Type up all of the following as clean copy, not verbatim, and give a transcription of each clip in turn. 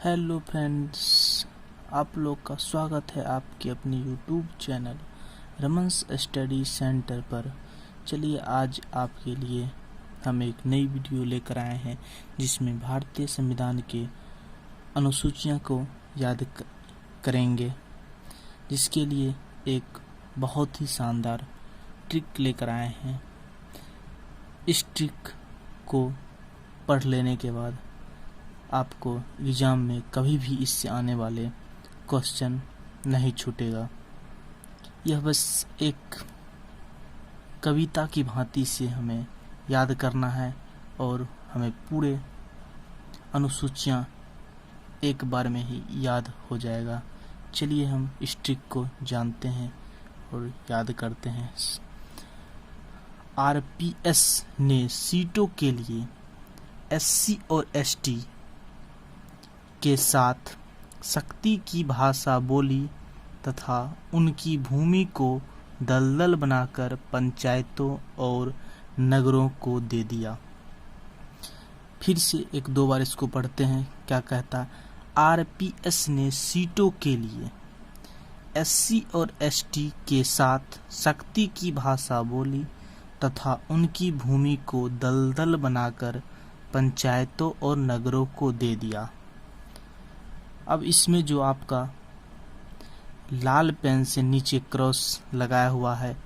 Hello friends, आप लोग का स्वागत है आपके अपने यूट्यूब चैनल रमन्स स्टडी सेंटर पर। चलिए आज आपके लिए हम एक नई वीडियो लेकर आए हैं जिसमें भारतीय संविधान के अनुसूचियां को याद करेंगे, जिसके लिए एक बहुत ही शानदार ट्रिक लेकर आए हैं। इस ट्रिक को पढ़ लेने के बाद आपको एग्जाम में कभी भी इससे आने वाले क्वेश्चन नहीं छूटेगा। यह बस एक कविता की भांति से हमें याद करना है और हमें पूरे अनुसूचियां एक बार में ही याद हो जाएगा। चलिए हम इस ट्रिक को जानते हैं और याद करते हैं। आरपीएस ने सीटों के लिए एससी और एसटी के साथ सख्ती की भाषा बोली तथा उनकी भूमि को दलदल बनाकर पंचायतों और नगरों को दे दिया। फिर से एक दो बार इसको पढ़ते हैं। क्या कहता? आरपीएस ने सीटों के लिए एससी और एसटी के साथ सख्ती की भाषा बोली तथा उनकी भूमि को दलदल बनाकर पंचायतों और नगरों को दे दिया। अब इसमें जो आपका लाल पेन से नीचे क्रॉस लगाया हुआ है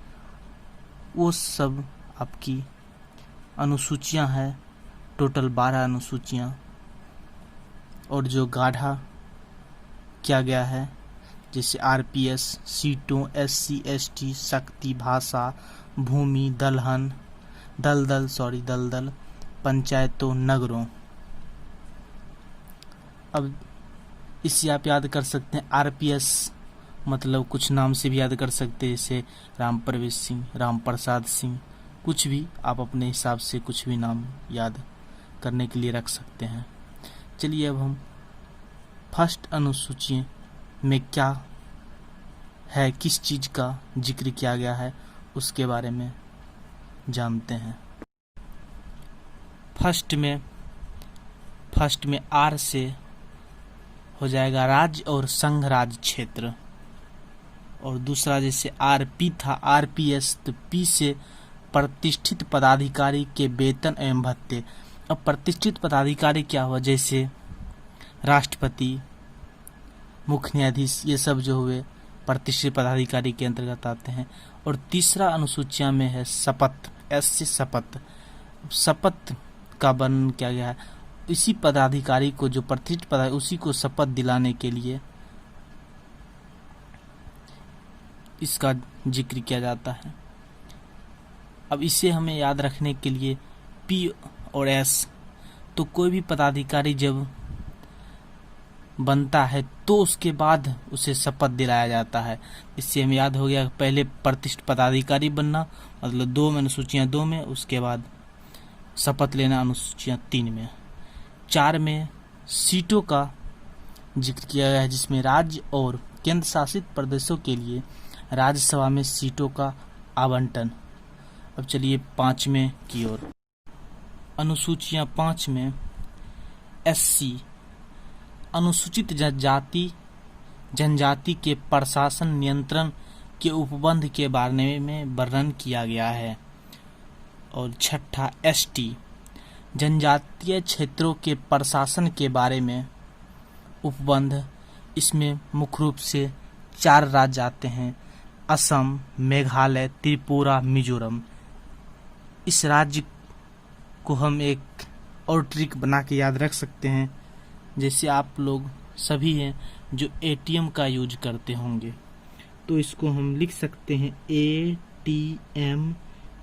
वो सब आपकी अनुसूचियां हैं। टोटल 12 अनुसूचियां, और जो गाढ़ा किया गया है जैसे आरपीएस, सीटों, एससी एसटी, शक्ति, भाषा, भूमि, दलदल, पंचायतों, नगरों। अब इससे आप याद कर सकते हैं। आरपीएस मतलब कुछ नाम से भी याद कर सकते हैं, जैसे राम प्रवेश सिंह, राम प्रसाद सिंह, कुछ भी आप अपने हिसाब से कुछ भी नाम याद करने के लिए रख सकते हैं। चलिए अब हम फर्स्ट अनुसूची में क्या है, किस चीज़ का जिक्र किया गया है उसके बारे में जानते हैं। फर्स्ट में आर से हो जाएगा राज्य और संघ राज्य क्षेत्र, और दूसरा जैसे आरपी था आरपीएस, तो पी से प्रतिष्ठित पदाधिकारी के वेतन एवं भत्ते। अब प्रतिष्ठित पदाधिकारी क्या हुआ? जैसे राष्ट्रपति, मुख्य न्यायाधीश, ये सब जो हुए प्रतिष्ठित पदाधिकारी के अंतर्गत आते हैं। और तीसरा अनुसूचिया में है शपथ, एस से शपथ का वर्णन किया गया है। इसी पदाधिकारी को जो प्रतिष्ठित पदाधिकारी उसी को शपथ दिलाने के लिए इसका जिक्र किया जाता है। अब इसे हमें याद रखने के लिए पी और एस, तो कोई भी पदाधिकारी जब बनता है तो उसके बाद उसे शपथ दिलाया जाता है। इससे हमें याद हो गया पहले प्रतिष्ठित पदाधिकारी बनना, मतलब 2 में अनुसूचियां 2 में, उसके बाद शपथ लेना अनुसूचियां 3 में। 4 में सीटों का जिक्र किया गया है, जिसमें राज्य और केंद्र शासित प्रदेशों के लिए राज्यसभा में सीटों का आवंटन। अब चलिए 5वें की ओर। अनुसूचियां 5 में एससी अनुसूचित जनजाति के प्रशासन नियंत्रण के उपबंध के बारे में वर्णन किया गया है। और 6 एसटी जनजातीय क्षेत्रों के प्रशासन के बारे में उपबंध। इसमें मुख्य रूप से 4 राज्य आते हैं, असम, मेघालय, त्रिपुरा, मिजोरम। इस राज्य को हम एक और ट्रिक बना के याद रख सकते हैं। जैसे आप लोग सभी हैं जो एटीएम का यूज करते होंगे, तो इसको हम लिख सकते हैं ATM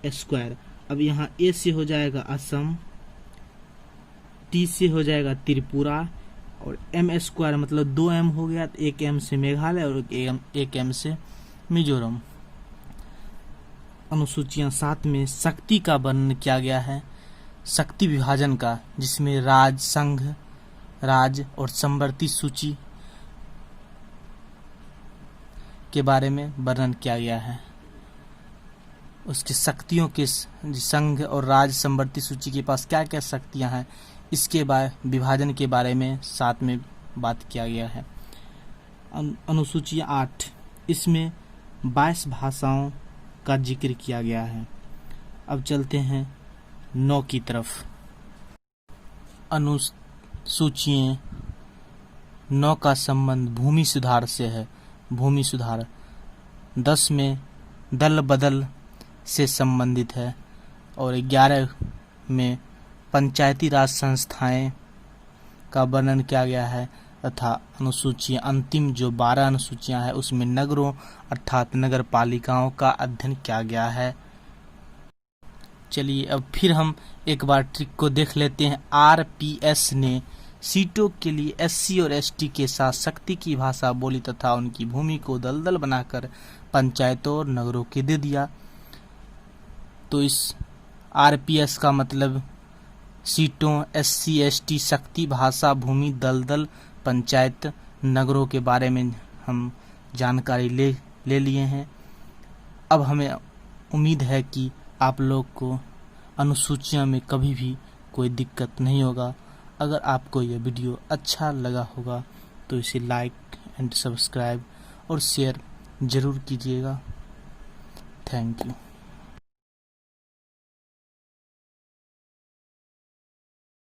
स्क्वायर। अब यहाँ ए से हो जाएगा असम, टी से हो जाएगा त्रिपुरा, और M स्क्वायर मतलब 2 M हो गया, 1 M से मेघालय और 1 M से मिजोरम। अनुसूचियां 7 में शक्ति का वर्णन किया गया है, शक्ति विभाजन का, जिसमें राज्य, संघ राज्य और समवर्ती सूची के बारे में वर्णन किया गया है। उसकी शक्तियों के संघ और राज्य समवर्ती सूची के पास क्या क्या शक्तियां हैं, इसके विभाजन के बारे में साथ में बात किया गया है। अनुसूची 8, इसमें 22 भाषाओं का जिक्र किया गया है। अब चलते हैं 9 की तरफ। अनुसूची 9 का संबंध भूमि सुधार से है। भूमि सुधार 10 में दल बदल से संबंधित है और 11 में पंचायती राज संस्थाएं का वर्णन किया गया है तथा अनुसूची अंतिम जो 12 अनुसूचियां हैं उसमें नगरों अर्थात नगर पालिकाओं का अध्ययन किया गया है। चलिए अब फिर हम एक बार ट्रिक को देख लेते हैं। आरपीएस ने सीटों के लिए एससी और एसटी के साथ शक्ति की भाषा बोली तथा उनकी भूमि को दलदल बनाकर पंचायतों और नगरों के दे दिया। तो इस आरपीएस का मतलब सीटों, एससी एसटी, शक्ति, भाषा, भूमि, दलदल, पंचायत, नगरों के बारे में हम जानकारी ले लिए हैं। अब हमें उम्मीद है कि आप लोग को अनुसूचियों में कभी भी कोई दिक्कत नहीं होगा। अगर आपको यह वीडियो अच्छा लगा होगा तो इसे लाइक एंड सब्सक्राइब और शेयर ज़रूर कीजिएगा। Thank you.